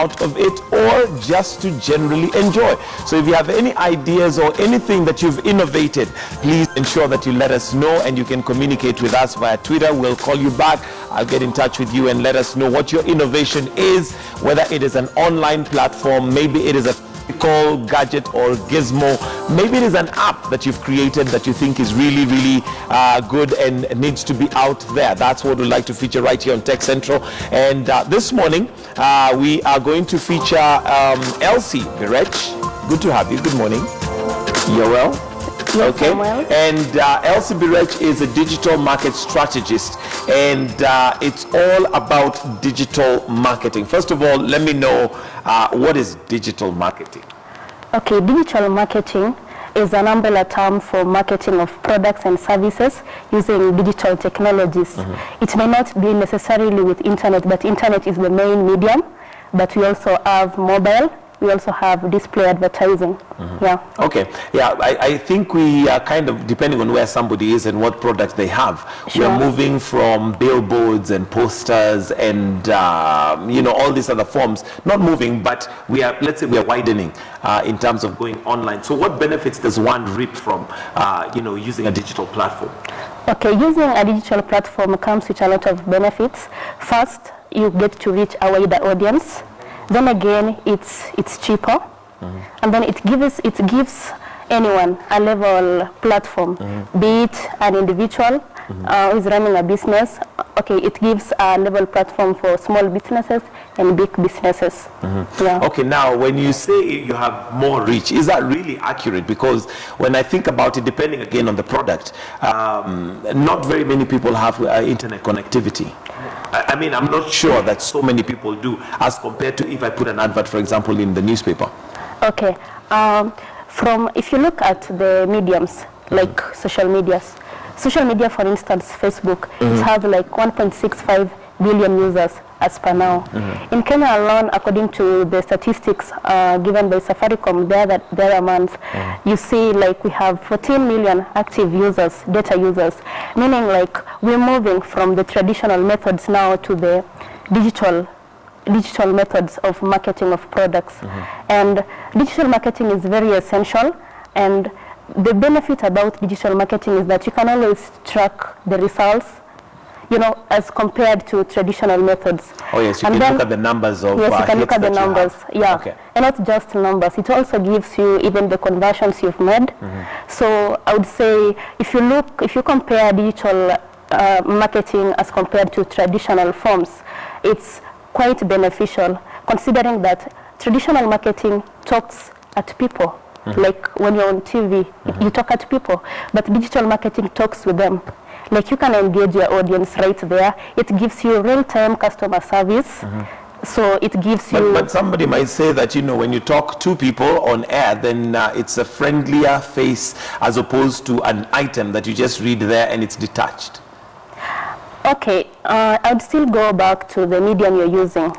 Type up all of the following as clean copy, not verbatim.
out of it, or just to generally enjoy. So if you have any ideas or anything that you've innovated, please ensure that you let us know, and you can communicate with us via Twitter. We'll call you back. I'll get in touch with you and let us know what your innovation is, whether it is an online platform, maybe it is a physical gadget or gizmo, maybe it is an app that you've created that you think is really good and needs to be out there. That's what we'd like to feature right here on Tech Central. And this morning we are going to feature Elsie Birech. Good to have you. Good morning. You're well? Yes, okay. Well. And Elsie Birech is a digital market strategist, and it's all about digital marketing. First of all, let me know what is digital marketing? Okay, digital marketing is an umbrella term for marketing of products and services using digital technologies. It may not be necessarily with internet, but internet is the main medium, but we also have mobile. We also have display advertising. Yeah. Okay. Yeah, I think we are kind of, depending on where somebody is and what products they have, Sure. we're moving from billboards and posters and, all these other forms. Not moving, but we are, let's say we are widening in terms of going online. So what benefits does one reap from, using a digital platform? Okay, using a digital platform comes with a lot of benefits. First, you get to reach a wider audience. Then again, it's cheaper, and then it gives anyone a level platform, be it an individual who is running a business. Okay, it gives a level platform for small businesses and big businesses. Yeah. Okay, now when you say you have more reach, is that really accurate? Because when I think about it, depending again on the product, not very many people have internet connectivity. I mean, I'm not sure that so many people do, as compared to if I put an advert, for example, in the newspaper. Okay. If you look at the mediums, like social media, for instance, Facebook, it has like 1.65 billion users as per now. In Kenya alone, according to the statistics given by Safaricom the other month, you see like we have 14 million active users, data users, meaning like we're moving from the traditional methods now to the digital methods of marketing of products. And digital marketing is very essential, and the benefit about digital marketing is that you can always track the results, as compared to traditional methods. Oh yes, you and can then, look at the numbers of yes, you can look at the numbers, yeah. Okay. And not just numbers, it also gives you even the conversions you've made. So I would say if you compare digital marketing as compared to traditional forms, it's quite beneficial, considering that traditional marketing talks at people. Like when you're on TV, you talk at people, but digital marketing talks with them. Like you can engage your audience right there. It gives you real-time customer service. So it gives you... But somebody might say that, when you talk to people on air, then it's a friendlier face as opposed to an item that you just read there and it's detached. Okay, I would still go back to the medium you're using.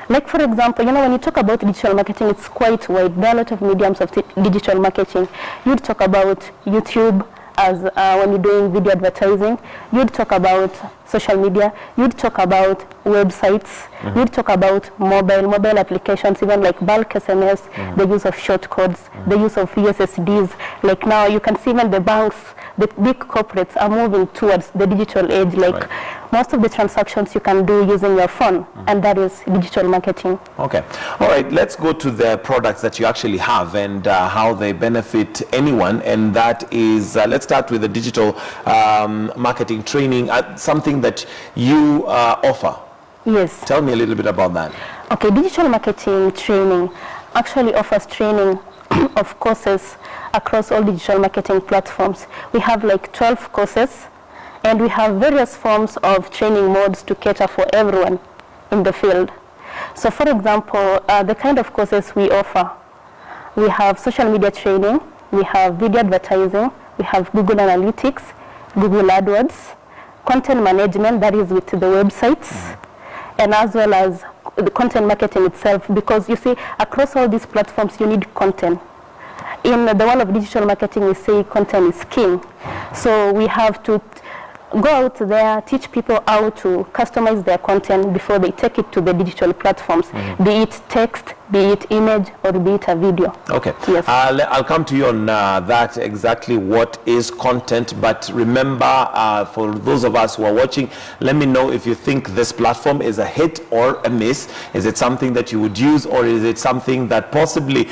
Like for example, when you talk about digital marketing, it's quite wide. There are a lot of mediums of digital marketing. You'd talk about YouTube as when you're doing video advertising. You'd talk about social media. You'd talk about websites. You'd talk about mobile applications, even like bulk SMS, the use of short codes, the use of USSDs. Like now you can see even the banks, the big corporates are moving towards the digital age. Like most of the transactions you can do using your phone, and that is digital marketing. Okay. All right, let's go to the products that you actually have and how they benefit anyone. And that is, let's start with the digital marketing training, something that you offer. Yes. Tell me a little bit about that. Okay, digital marketing training actually offers training of courses across all digital marketing platforms. We have like 12 courses, and we have various forms of training modes to cater for everyone in the field. So for example, the kind of courses we offer, we have social media training, we have video advertising, we have Google Analytics, Google AdWords, content management, that is with the websites, and as well as the content marketing itself, because you see, across all these platforms, you need content. In the world of digital marketing, we say content is king. So we have to go out there, teach people how to customize their content before they take it to the digital platforms, be it text, be it image, or be it a video. Okay. Yes. I'll come to you on that, exactly what is content. But remember, for those of us who are watching, let me know if you think this platform is a hit or a miss. Is it something that you would use, or is it something that possibly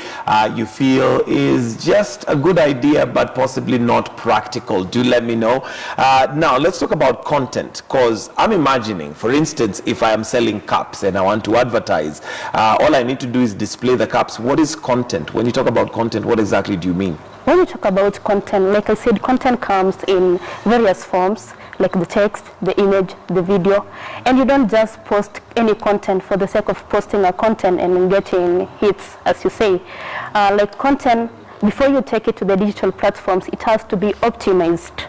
you feel is just a good idea but possibly not practical? Do let me know. Now let's talk about content, because I'm imagining, for instance, if I am selling cups and I want to advertise, all I need to do is display the cups. What is content? When you talk about content, what exactly do you mean? When you talk about content, like I said, content comes in various forms, like the text, the image, the video, and you don't just post any content for the sake of posting a content and getting hits, as you say. Like content, before you take it to the digital platforms, it has to be optimized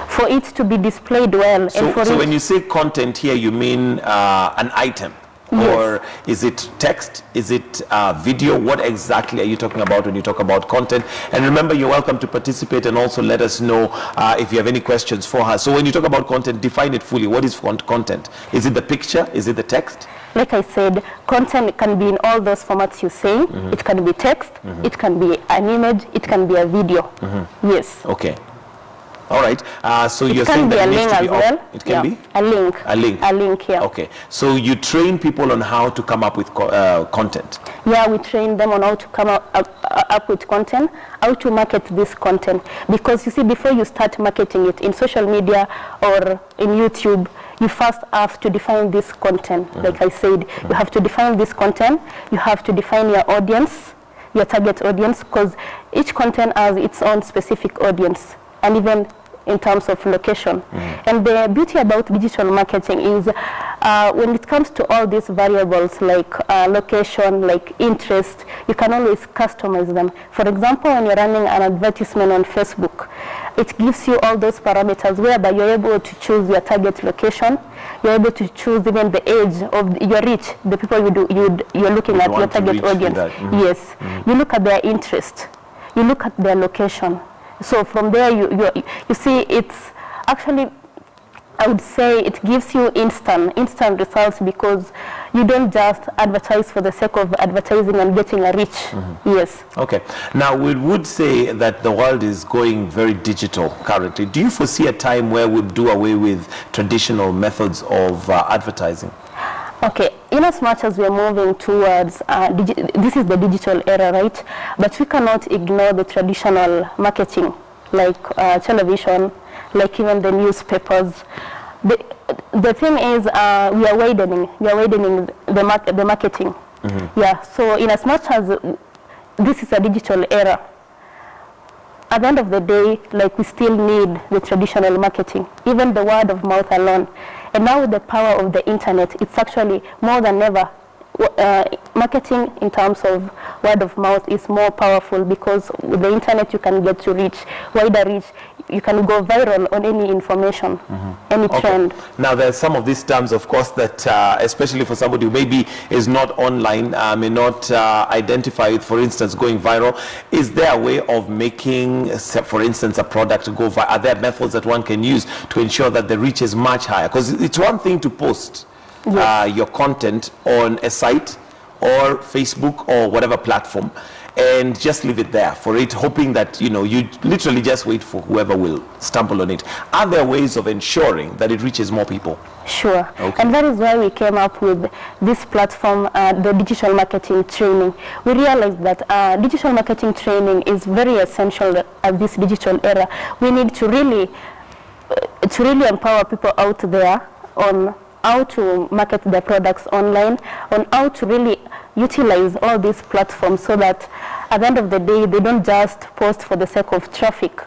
for it to be displayed well. So when you say content here, you mean an item? Yes. Or is it text? Is it video? What exactly are you talking about when you talk about content? And remember, you're welcome to participate and also let us know if you have any questions for her. So when you talk about content, define it fully. What is content? Is it the picture? Is it the text? Like I said, content can be in all those formats you say. It can be text, it can be an image, it can be a video. Yes. Okay. All right. So It you're can saying be that a it needs link to as be well. It can be A link. a link. A link, yeah. Okay. So you train people on how to come up with content. Yeah, we train them on how to come up with content, how to market this content. Because you see, before you start marketing it in social media or in YouTube, you first have to define this content. Like I said, you have to define this content. You have to define your audience, your target audience, because each content has its own specific audience, and even in terms of location. And the beauty about digital marketing is when it comes to all these variables like location, like interest, you can always customize them. For example, when you're running an advertisement on Facebook, it gives you all those parameters whereby you're able to choose your target location, you're able to choose even the age of your reach, the people you're looking at, your target audience. Yes. You look at their interest, you look at their location. So from there, you see, it's actually, I would say, it gives you instant results, because you don't just advertise for the sake of advertising and getting a reach. Yes. Okay. Now, we would say that the world is going very digital currently. Do you foresee a time where we'll do away with traditional methods of advertising? Okay, in as much as we're moving towards, this is the digital era, right? But we cannot ignore the traditional marketing, like television, like even the newspapers. The thing is, we are widening the marketing. Yeah, so in as much as this is a digital era, at the end of the day, like, we still need the traditional marketing, even the word of mouth alone. And now with the power of the internet, it's actually more than ever. Marketing in terms of word of mouth is more powerful, because with the internet you can get to reach wider reach. You can go viral on any information, any trend. Now, there's some of these terms, of course, that especially for somebody who maybe is not online, may not identify with, for instance, going viral. Is there a way of making, for instance, a product go viral? Are there methods that one can use to ensure that the reach is much higher? Because it's one thing to post your content on a site or Facebook or whatever platform and just leave it there for it, hoping that, you literally just wait for whoever will stumble on it. Are there ways of ensuring that it reaches more people? Sure. Okay. And that is why we came up with this platform, the digital marketing training. We realized that digital marketing training is very essential at this digital era. We need to really empower people out there on how to market their products online, on how to really utilize all these platforms, so that at the end of the day, they don't just post for the sake of traffic,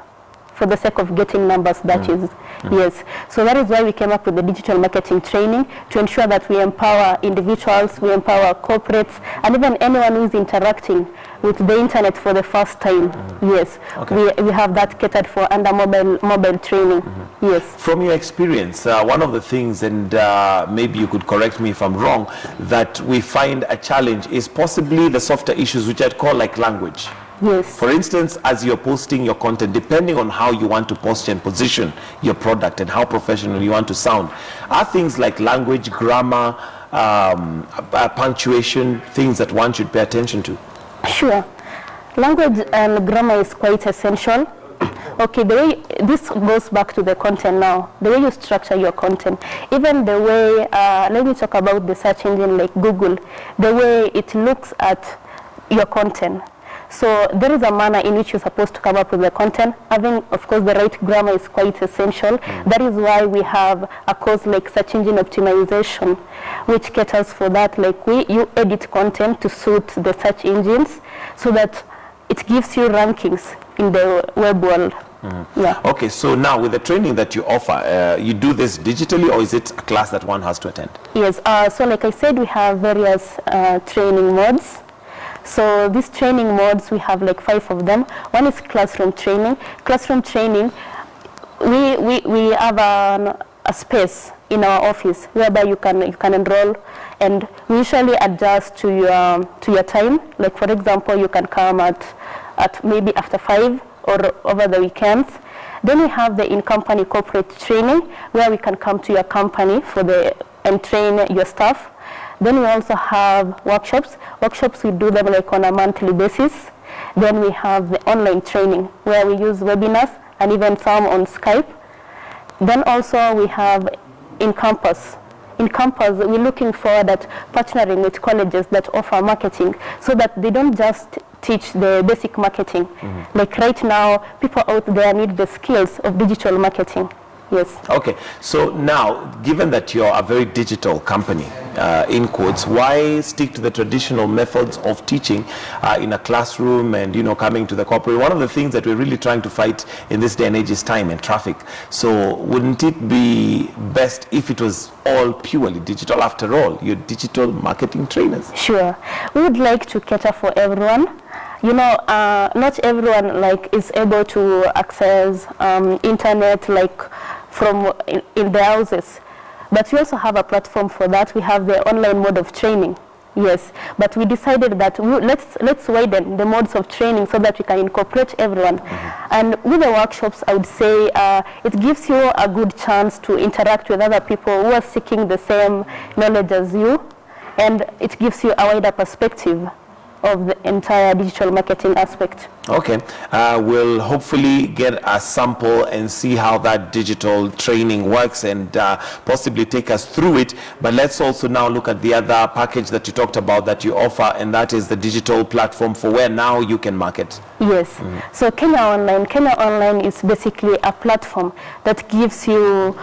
for the sake of getting numbers, that is. Yes. So that is why we came up with the digital marketing training, to ensure that we empower individuals, we empower corporates, and even anyone who is interacting with the internet for the first time. Yes. Okay. We have that catered for under mobile training. Yes. From your experience, one of the things, and maybe you could correct me if I'm wrong, that we find a challenge is possibly the softer issues, which I'd call like language. Yes. For instance, as you're posting your content, depending on how you want to post and position your product and how professional you want to sound, are things like language, grammar, punctuation, things that one should pay attention to? Sure. Language and grammar is quite essential. Okay, the way this goes back to the content now, the way you structure your content, even the way, let me talk about the search engine like Google, the way it looks at your content. So there is a manner in which you're supposed to come up with the content. Having, of course, the right grammar is quite essential. That is why we have a course like search engine optimization, which caters for that. Like you edit content to suit the search engines so that it gives you rankings in the web world. Yeah. Okay, so now with the training that you offer, you do this digitally, or is it a class that one has to attend? Yes, so like I said, we have various training modes. So these training modes, we have like 5 of them. One is classroom training. Classroom training, we have a space in our office whereby you can enroll, and we usually adjust to your time. Like for example, you can come at maybe after 5 or over the weekends. Then we have the in-company corporate training, where we can come to your company and train your staff. Then we also have workshops. Workshops, we do them like on a monthly basis. Then we have the online training, where we use webinars and even some on Skype. Then also we have in campus. In campus, we're looking forward at partnering with colleges that offer marketing, so that they don't just teach the basic marketing. Like right now, people out there need the skills of digital marketing. Yes. Okay, so now, given that you're a very digital company, in quotes, why stick to the traditional methods of teaching in a classroom and, coming to the corporate? One of the things that we're really trying to fight in this day and age is time and traffic. So wouldn't it be best if it was all purely digital? After all, you're digital marketing trainers. Sure. We would like to cater for everyone. Not everyone is able to access internet from in their houses, but we also have a platform for that. We have the online mode of training. Yes, but we decided that let's widen the modes of training so that we can incorporate everyone. And with the workshops, I would say it gives you a good chance to interact with other people who are seeking the same knowledge as you, and it gives you a wider perspective of the entire digital marketing aspect. Okay, we'll hopefully get a sample and see how that digital training works and possibly take us through it. But let's also now look at the other package that you talked about that you offer, and that is the digital platform for where now you can market. Yes, so Kenya Online is basically a platform that gives you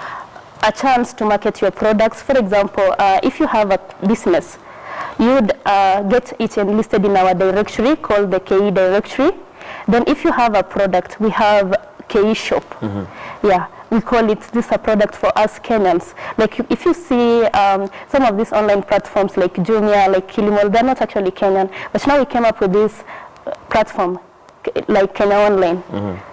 a chance to market your products. For example, if you have a business, you would get it enlisted in our directory called the KE directory. Then if you have a product, we have KE shop. Yeah, we call it this a product for us Kenyans. Like if you see some of these online platforms like Jumia, like Kilimall, they're not actually Kenyan, but now we came up with this platform like Kenya Online.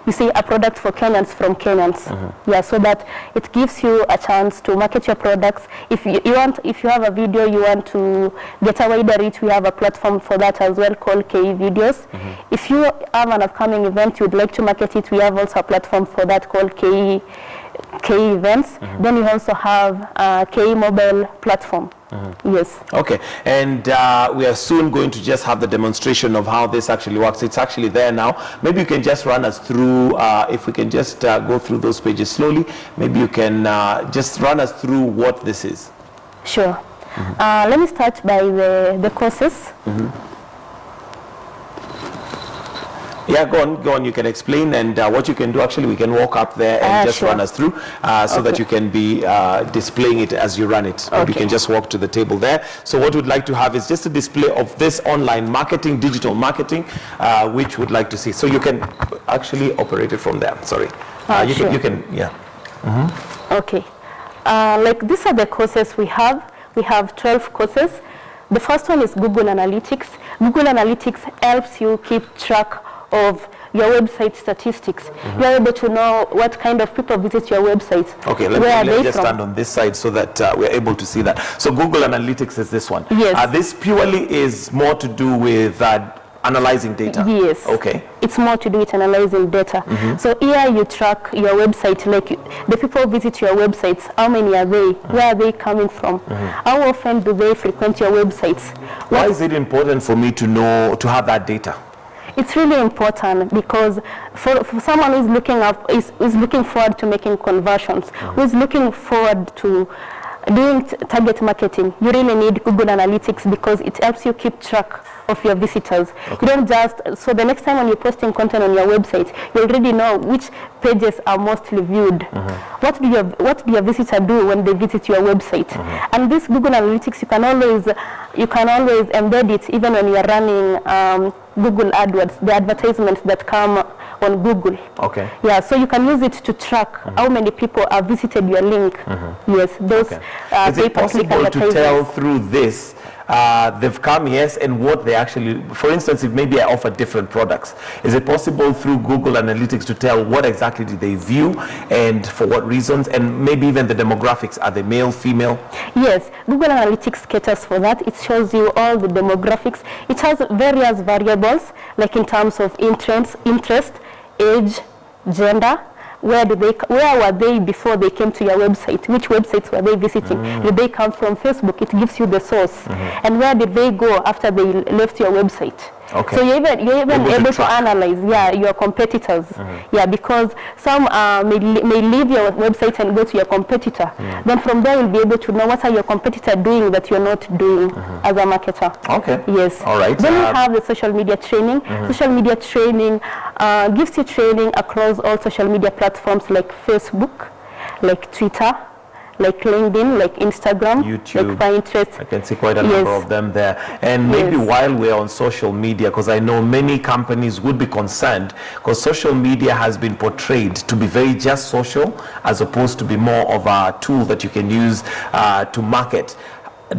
You see, a product for Kenyans from Kenyans. Yeah, so that it gives you a chance to market your products. If you have a video you want to get a wider reach, we have a platform for that as well called KE Videos. If you have an upcoming event you would like to market it, we have also a platform for that called KE Events. Then we also have a KE Mobile platform. Yes. Okay, and we are soon going to just have the demonstration of how this actually works. It's actually there now. Maybe you can just run us through, if we can just go through those pages slowly, maybe you can just run us through what this is. Sure. Let me start by the courses. Yeah, go on. You can explain, and what you can do, actually, we can walk up there and just run us through so that you can be displaying it as you run it. Or you can just walk to the table there. So what we'd like to have is just a display of this online marketing, digital marketing, which we'd like to see. So you can actually operate it from there. Sorry. You can, yeah. Okay. Like these are the courses we have. We have 12 courses. The first one is Google Analytics. Google Analytics helps you keep track of your website statistics. You're able to know what kind of people visit your website. Okay, let me just stand on this side so that we're able to see that. So Google Analytics is this one. Yes. This purely is more to do with analyzing data. Yes. Okay. It's more to do with analyzing data. So here you track your website, like the people visit your websites, how many are they, where are they coming from, how often do they frequent your websites. Why is it important for me to know, to have that data? It's really important because for someone who's looking forward to making conversions, who's looking forward to doing target marketing, you really need Google Analytics because it helps you keep track of your visitors. You don't just, so the next time when you're posting content on your website, you already know which pages are mostly viewed. What do your visitor do when they visit your website? And this Google Analytics, you can always embed it even when you're running Google AdWords, the advertisements that come on Google. Okay. Yeah, so you can use it to track how many people have visited your link. Yes, those Is it possible to tell through this they've come, yes, and what they actually, for instance, if maybe I offer different products, is it possible through Google Analytics to tell what exactly did they view and for what reasons, and maybe even the demographics, are they male, female? Yes, Google Analytics caters for that. It shows you all the demographics. It has various variables, like in terms of interest, age, gender. Where were they before they came to your website? Which websites were they visiting? Did they come from Facebook? It gives you the source. And where did they go after they left your website? Okay. So you're even able to analyze, your competitors. Yeah, because some may leave your website and go to your competitor. Then from there you'll be able to know what are your competitor doing that you're not doing as a marketer. Okay. Yes. All right. Then we have the social media training. Social media training gives you training across all social media platforms like Facebook, like Twitter, like LinkedIn, like Instagram, YouTube, like Pinterest. I can see quite a number of them there. And maybe while we're on social media, because I know many companies would be concerned, because social media has been portrayed to be very just social, as opposed to be more of a tool that you can use to market.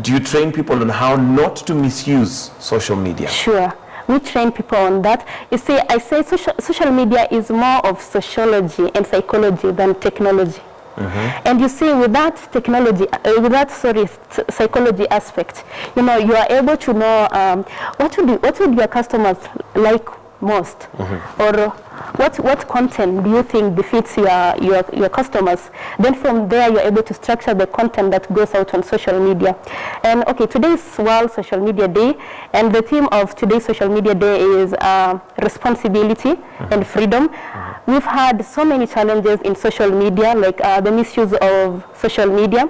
Do you train people on how not to misuse social media? Sure. We train people on that. You see, I say social media is more of sociology and psychology than technology. And you see, with that technology, psychology aspect, you know, you are able to know what would your customers like most, or what content do you think befits your customers. Then from there you're able to structure the content that goes out on social media. And okay, today is World Social Media Day, and the theme of today's Social Media Day is responsibility and freedom. We've had so many challenges in social media, like the misuse of social media.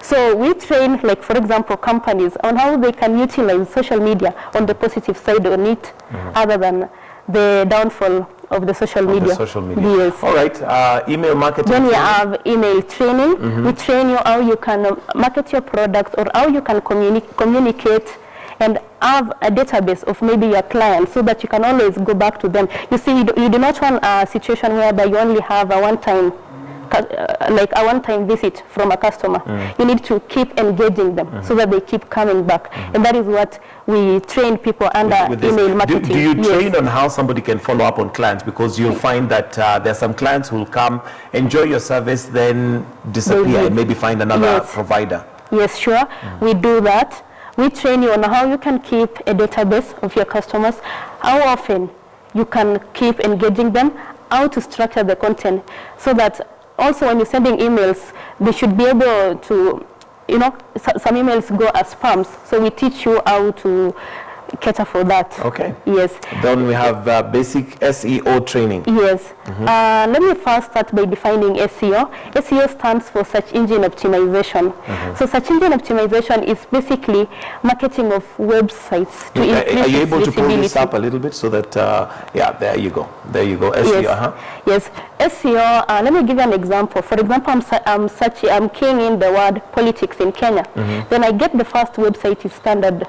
So we train, like for example, companies on how they can utilize social media on the positive side on it, other than the downfall of the social media. Yes. All right. Email marketing. Then we have email training. We train you how you can market your products, or how you can communicate and have a database of maybe your clients, so that you can always go back to them. You see, you do not want a situation whereby you only have a one-time visit from a customer. You need to keep engaging them so that they keep coming back. And that is what we train people under with email marketing. Do you train on how somebody can follow up on clients? Because you'll find that there are some clients who will come, enjoy your service, then disappear and maybe find another provider. Yes, sure. We do that. We train you on how you can keep a database of your customers, how often you can keep engaging them, how to structure the content, so that also when you're sending emails, they should be able to, you know, some emails go as spams. So we teach you how to cater for that. Okay. Yes. Then we have basic SEO training. Yes. Let me first start by defining SEO. SEO stands for search engine optimization. So search engine optimization is basically marketing of websites to increase Are you able to pull this visibility. up a little bit so that, yeah, there you go. There you go. SEO, Yes. SEO, let me give you an example. For example, I'm keying in the word politics in Kenya. Then I get the first website is Standard.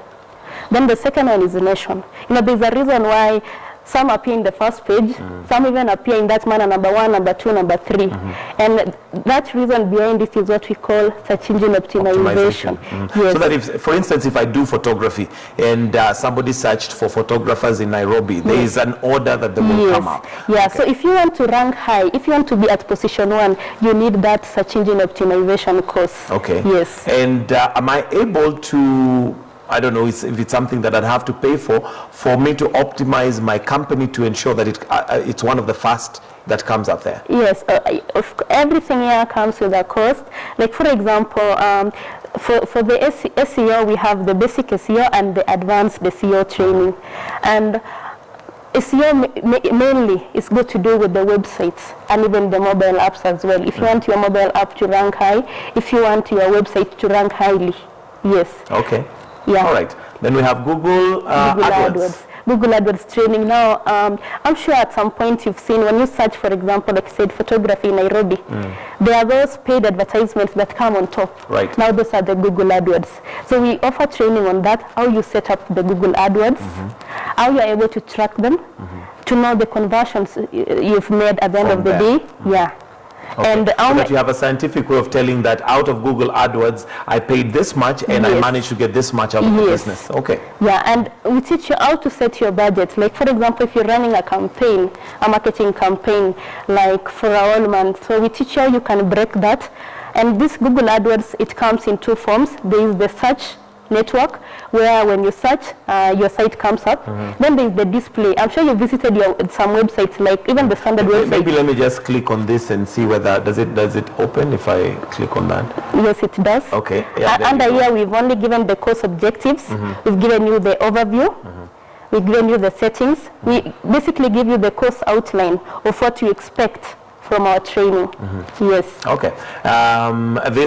Then the second one is the Nation. You know, there's a reason why some appear in the first page, some even appear in that manner, number 1, number 2, number 3. And that reason behind it is what we call search engine optimization. Yes. So that if, for instance, if I do photography and somebody searched for photographers in Nairobi, there is an order that they will come up. Yeah, okay. So if you want to rank high, if you want to be at position 1, you need that search engine optimization course. Okay. Yes. And am I able to I don't know if it's something that I'd have to pay for me to optimize my company to ensure that it's one of the first that comes up there. Yes, everything here comes with a cost. Like for example, for the SEO, we have the basic SEO and the advanced SEO training. And SEO mainly is good to do with the websites and even the mobile apps as well. If you want your mobile app to rank high, if you want your website to rank highly, yes. Okay. Yeah. All right. Then we have Google AdWords. Google AdWords training. Now, I'm sure at some point you've seen when you search, for example, like I said, photography in Nairobi, there are those paid advertisements that come on top. Right. Now those are the Google AdWords. So we offer training on that, how you set up the Google AdWords, how you're able to track them, to know the conversions you've made at the end of the day. Yeah. Okay. And so that you have a scientific way of telling that out of Google AdWords, I paid this much and I managed to get this much out of the business. Okay. Yeah, and we teach you how to set your budget. Like for example, if you're running a campaign, a marketing campaign, like for a whole month, so we teach you how you can break that. And this Google AdWords, it comes in two forms. There is the search network, where when you search, your site comes up. Then there is the display. I'm sure you visited some websites, like even the standard website. Maybe let me just click on this and see whether does it open if I click on that. Yes, it does. Okay. Yeah, under here, we've only given the course objectives. We've given you the overview. We've given you the settings. We basically give you the course outline of what you expect from our training. Yes. Okay.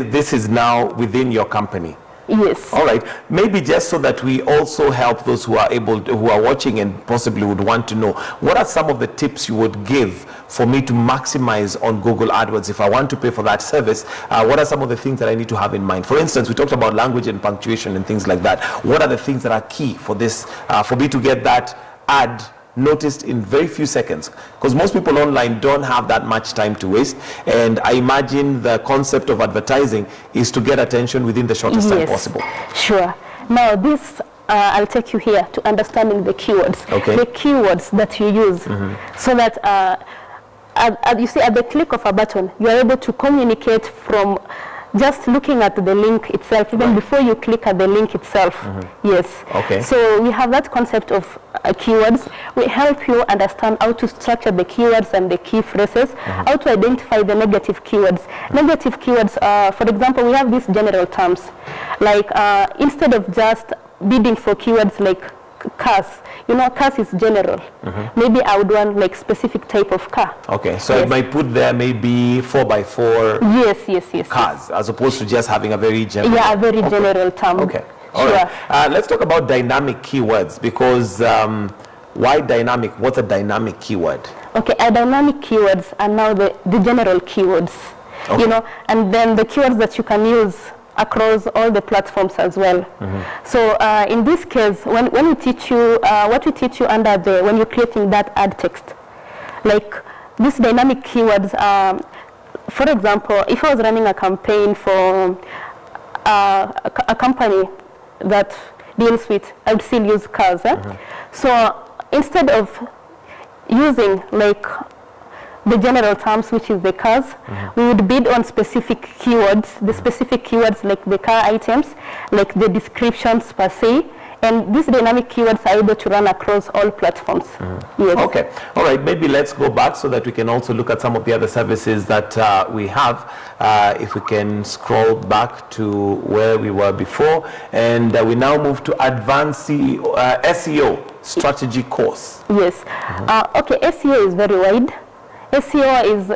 This is now within your company. Yes. All right. Maybe just so that we also help those who are watching and possibly would want to know, what are some of the tips you would give for me to maximize on Google AdWords if I want to pay for that service? What are some of the things that I need to have in mind? For instance, we talked about language and punctuation and things like that. What are the things that are key for this, for me to get that ad noticed in very few seconds? Because most people online don't have that much time to waste, and I imagine the concept of advertising is to get attention within the shortest time possible. Sure. Now this I'll take you here to understanding the keywords. Okay. The keywords that you use, so that you see at the click of a button you are able to communicate from just looking at the link itself, even before you click at the link itself. Yes. Okay. So we have that concept of keywords. We help you understand how to structure the keywords and the key phrases, how to identify the negative keywords. Negative keywords, for example, we have these general terms. Like instead of just bidding for keywords like cars, you know, cars is general. Maybe I would want like specific type of car. Okay, so I might put there maybe 4x4 yes, cars, as opposed to just having a very general. Yeah, a very general term. Okay, all right. Let's talk about dynamic keywords, because why dynamic? What's a dynamic keyword? Okay, dynamic keywords are now the general keywords, you know, and then the keywords that you can use across all the platforms as well. So in this case, when we teach you, what we teach you under when you're creating that ad text, like these dynamic keywords, for example, if I was running a campaign for a company that deals with, I would still use cars. So instead of using like the general terms, which is the cars, we would bid on specific keywords, the specific keywords like the car items, like the descriptions per se, and these dynamic keywords are able to run across all platforms. Yes. Okay, all right, maybe let's go back so that we can also look at some of the other services that we have. If we can scroll back to where we were before, and we now move to advanced SEO strategy course. Yes. Okay, SEO is very wide. SEO is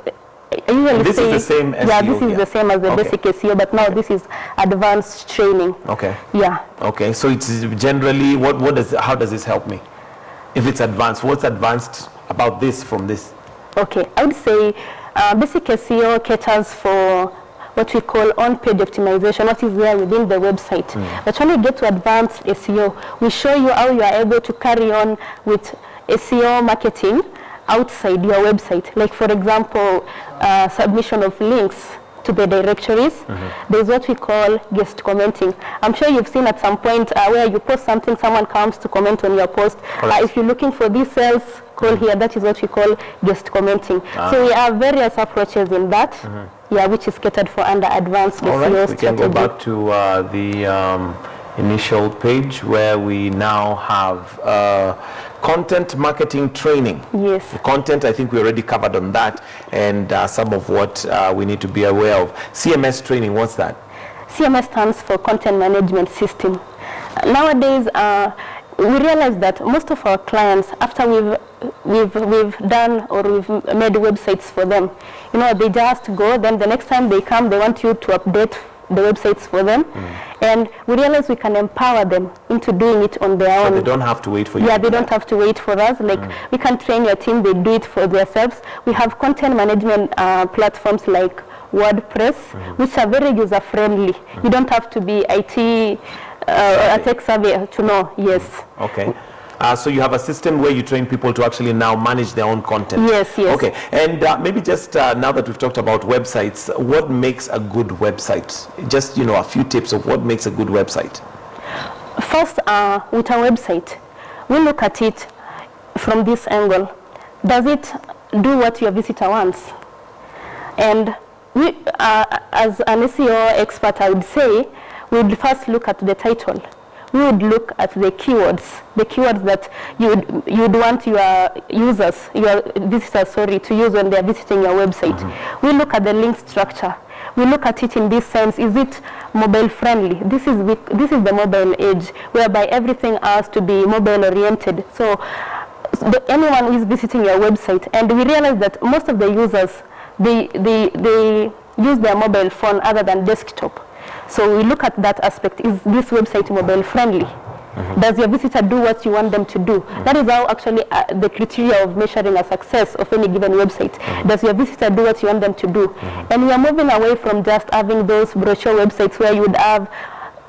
usually this is the same SEO. Yeah, this is the same as the basic SEO, but now this is advanced training. Okay. Yeah. Okay, so it's generally how does this help me? If it's advanced, what's advanced about this from this? Okay, I would say basic SEO caters for what we call on-page optimization, what is there within the website. But when you get to advanced SEO, we show you how you are able to carry on with SEO marketing outside your website. Like for example, submission of links to the directories. There's what we call guest commenting. I'm sure you've seen at some point where you post something, someone comes to comment on your post. If you're looking for these cells, call here. That is what we call guest commenting. So we have various approaches in that, yeah, which is catered for under advanced SEO strategy. We can go back to the initial page where we now have content marketing training. Yes. The content, I think we already covered on that, and some of what we need to be aware of. CMS training, what's that? CMS stands for Content Management System. Nowadays, we realize that most of our clients, after we've done or we've made websites for them, you know, they just go, then the next time they come, they want you to update the websites for them, and we realize we can empower them into doing it on their own. So they don't have to wait for you. Yeah, they don't have to wait for us. Like we can train your team, they do it for themselves. We have content management platforms like WordPress, which are very user friendly. You don't have to be IT a tech savvy to know. Yes. Okay. So you have a system where you train people to actually now manage their own content. Yes, yes. Okay, and maybe just now that we've talked about websites, what makes a good website? Just, you know, a few tips of what makes a good website. First, with a website, we look at it from this angle. Does it do what your visitor wants? And we, as an SEO expert, I would say, we would first look at the title. We would look at the keywords that you'd want your users, your visitors, to use when they're visiting your website. We look at the link structure. We look at it in this sense: is it mobile friendly? This is the mobile age, whereby everything has to be mobile oriented. So anyone who is visiting your website, and we realize that most of the users they use their mobile phone other than desktop. So we look at that aspect. Is this website mobile friendly? Does your visitor do what you want them to do? That is how actually the criteria of measuring a success of any given website. Does your visitor do what you want them to do? And we are moving away from just having those brochure websites where you would have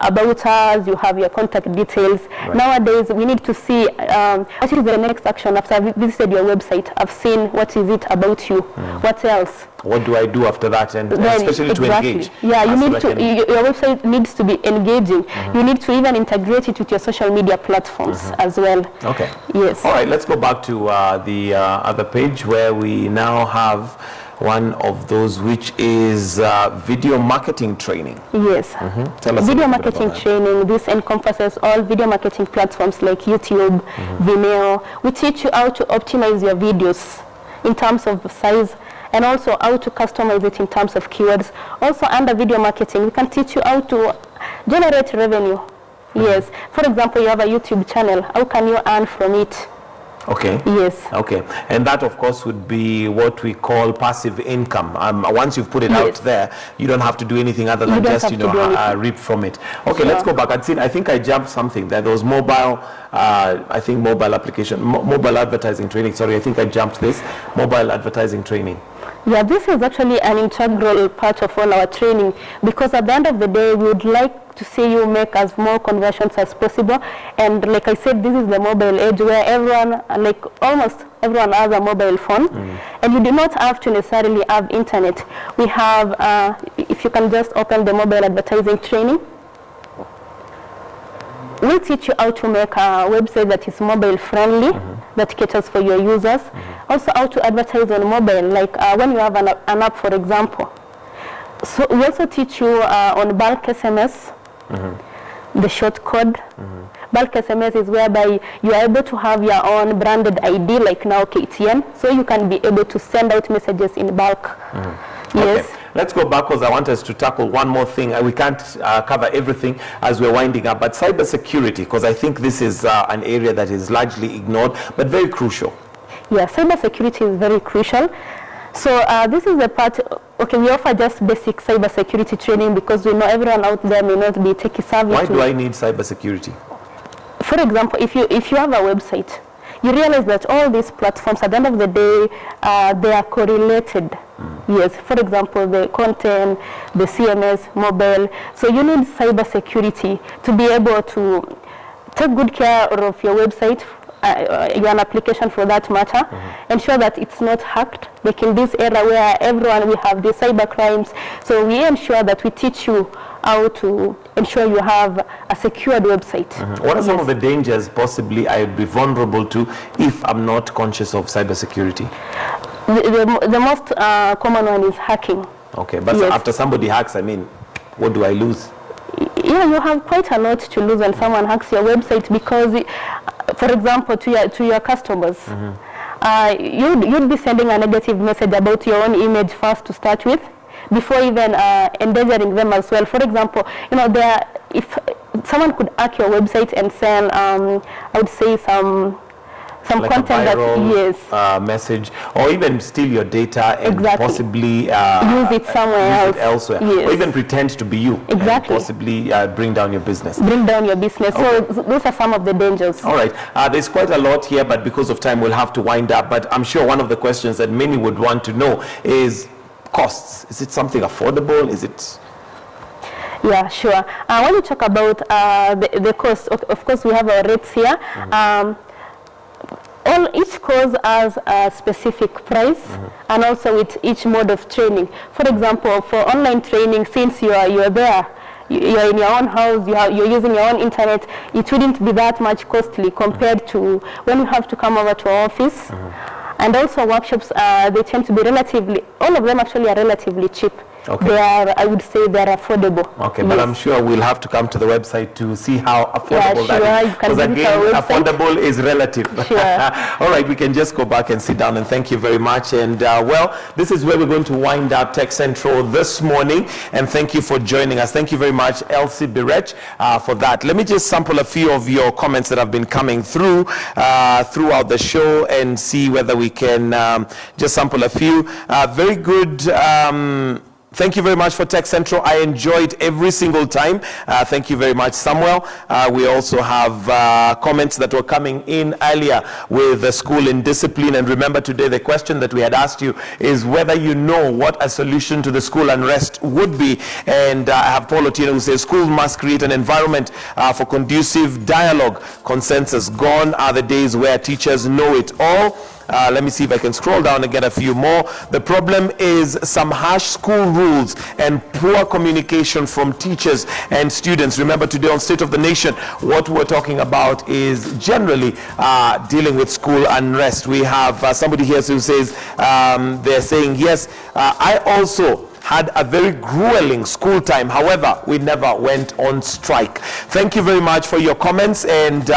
about us, you have your contact details. Right. Nowadays, we need to see what is the next action after I've visited your website. I've seen what is it about you. What else? What do I do after that? And especially to engage. Yeah, you need to. Your website needs to be engaging. You need to even integrate it with your social media platforms as well. Okay. Yes. All right. Let's go back to the other page where we now have one of those, which is video marketing training. Yes. Tell us Video marketing training. This encompasses all video marketing platforms like YouTube, Vimeo. We teach you how to optimize your videos in terms of size, and also how to customize it in terms of keywords. Also under video marketing, we can teach you how to generate revenue. Yes. For example, you have a YouTube channel. How can you earn from it? Okay. Yes. Okay. And that, of course, would be what we call passive income. Once you've put it out there, you don't have to do anything other than just, you know, reap from it. Okay, let's go back. I think I jumped something there. There was mobile, I think mobile application, mobile advertising training. Sorry, I think I jumped this. Mobile advertising training. Yeah, this is actually an integral part of all our training, because at the end of the day, we would like to see you make as more conversions as possible. And like I said, this is the mobile age where everyone, like almost everyone, has a mobile phone, and you do not have to necessarily have internet. We have, if you can just open the mobile advertising training, we'll teach you how to make a website that is mobile friendly, that caters for your users. Also how to advertise on mobile, like when you have an app, for example. So we also teach you on bulk SMS, the short code. Bulk SMS is whereby you are able to have your own branded ID, like now KTN, so you can be able to send out messages in bulk. Yes. Okay. Let's go back, because I want us to tackle one more thing. We can't cover everything as we're winding up, but cybersecurity, because I think this is an area that is largely ignored, but very crucial. Yeah, cybersecurity is very crucial. So this is the part, okay, we offer just basic cybersecurity training because we know everyone out there may not be techie savvy. Why do I need cybersecurity? For example, if you have a website, you realize that all these platforms, at the end of the day, they are correlated. Yes, for example, the content, the CMS, mobile. So you need cybersecurity to be able to take good care of your website, your application for that matter, ensure that it's not hacked. Like in this era where everyone, we have the cyber crimes, so we ensure that we teach you how to ensure you have a secured website. What are some of the dangers possibly I would be vulnerable to if I'm not conscious of cybersecurity? The most common one is hacking. Okay, but after somebody hacks, I mean, what do I lose? Yeah, you have quite a lot to lose when someone hacks your website, because, for example, to your customers, you'd be sending a negative message about your own image first to start with, before even endangering them as well. For example, if someone could hack your website and send, I would say some like content a viral, that message, or even steal your data and possibly use it somewhere else, elsewhere, or even pretend to be you, and possibly bring down your business. So those are some of the dangers. All right, there's quite a lot here, but because of time we'll have to wind up. But I'm sure one of the questions that many would want to know is costs. Is it something affordable? Is it? Yeah, sure. When you talk about the cost, of course we have our rates here. Each course has a specific price, and also with each mode of training. For example, for online training, since you are there, you're in your own house, you're using your own internet, it wouldn't be that much costly compared to when you have to come over to our office. And also workshops, they tend to be all of them actually are relatively cheap. Okay. I would say they're affordable. Okay, but I'm sure we'll have to come to the website to see how affordable that is. Because again, affordable is relative. Sure. All right, we can just go back and sit down, and thank you very much. And well, this is where we're going to wind up Tech Central this morning. And thank you for joining us. Thank you very much, Elsie Birech, for that. Let me just sample a few of your comments that have been coming through throughout the show and see whether we can just sample a few. Very good. Thank you very much for Tech Central. I enjoyed every single time. Thank you very much, Samuel. We also have comments that were coming in earlier with the school in discipline. And remember today, the question that we had asked you is whether you know what a solution to the school unrest would be. And I have Paul Otieno who says school must create an environment for conducive dialogue. Consensus. Gone are the days where teachers know it all. Let me see if I can scroll down and get a few more. The problem is some harsh school rules and poor communication from teachers and students. Remember today on State of the Nation, what we're talking about is generally dealing with school unrest. We have somebody here who says, they're saying, yes, I also had a very grueling school time. However, we never went on strike. Thank you very much for your comments and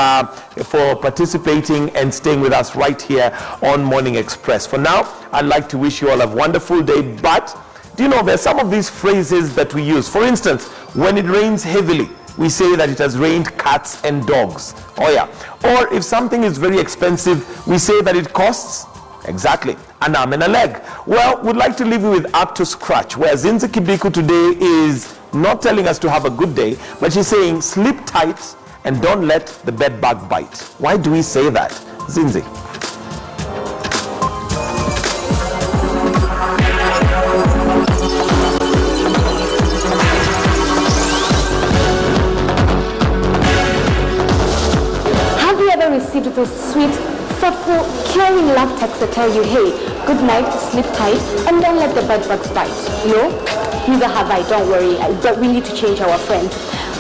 for participating and staying with us right here on Morning Express. For now, I'd like to wish you all a wonderful day, but do you know there's some of these phrases that we use. For instance, when it rains heavily, we say that it has rained cats and dogs. Oh yeah. Or if something is very expensive, we say that it costs exactly an arm and a leg. Well, we'd like to leave you with Up to Scratch, where Zinzi Kibiku today is not telling us to have a good day, but she's saying sleep tight and don't let the bed bug bite. Why do we say that? Zinzi. Have you ever received those sweet, thoughtful, caring love texts that tell you, hey, good night, sleep tight, and don't let the bed bugs bite? No? Neither have I, don't worry, but we need to change our friends.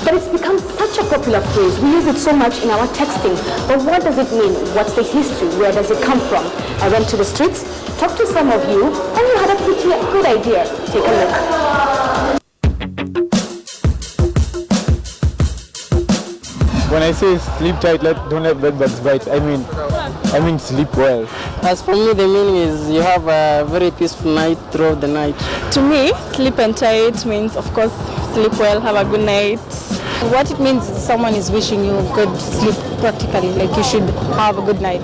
But it's become such a popular phrase. We use it so much in our texting. But what does it mean? What's the history? Where does it come from? I went to the streets, talked to some of you, and you had a pretty good idea. Take a look. When I say sleep tight, don't let bed bugs bite, I mean sleep well. As for me, the meaning is you have a very peaceful night throughout the night. To me, sleep and tight means, of course, sleep well, have a good night. What it means, someone is wishing you good sleep practically, like you should have a good night.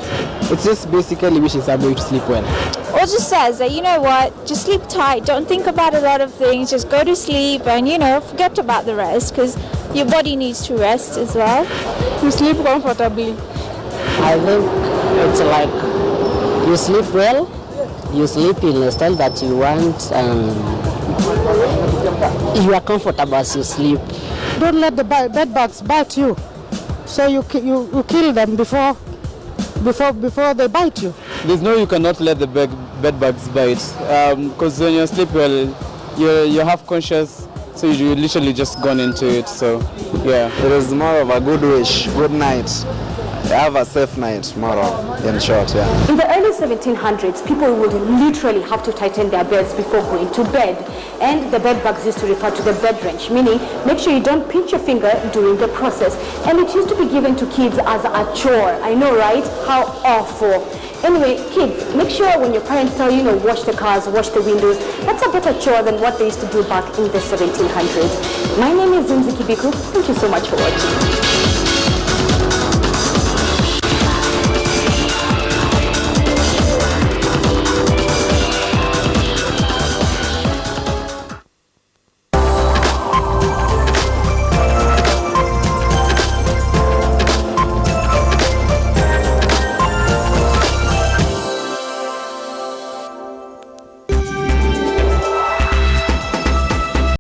It's just basically wishing somebody to sleep well. Or just says that, you know what, just sleep tight, don't think about a lot of things, just go to sleep and, forget about the rest, because your body needs to rest as well. You sleep comfortably. I think it's like you sleep well, you sleep in a style that you want, and you are comfortable as you sleep. Don't let the bed bugs bite you, so you kill them before they bite you. There's no you cannot let the bed bugs bite, because when you sleep well, you're half conscious, so you literally just gone into it. So yeah, it is more of a good wish, good night. have a safe night tomorrow, in short, yeah. In the early 1700s, people would literally have to tighten their belts before going to bed. And the bed bugs used to refer to the bed wrench, meaning make sure you don't pinch your finger during the process. And it used to be given to kids as a chore. I know, right? How awful. Anyway, kids, make sure when your parents tell you, wash the cars, wash the windows, that's a better chore than what they used to do back in the 1700s. My name is Zinzi Kibiku. Thank you so much for watching.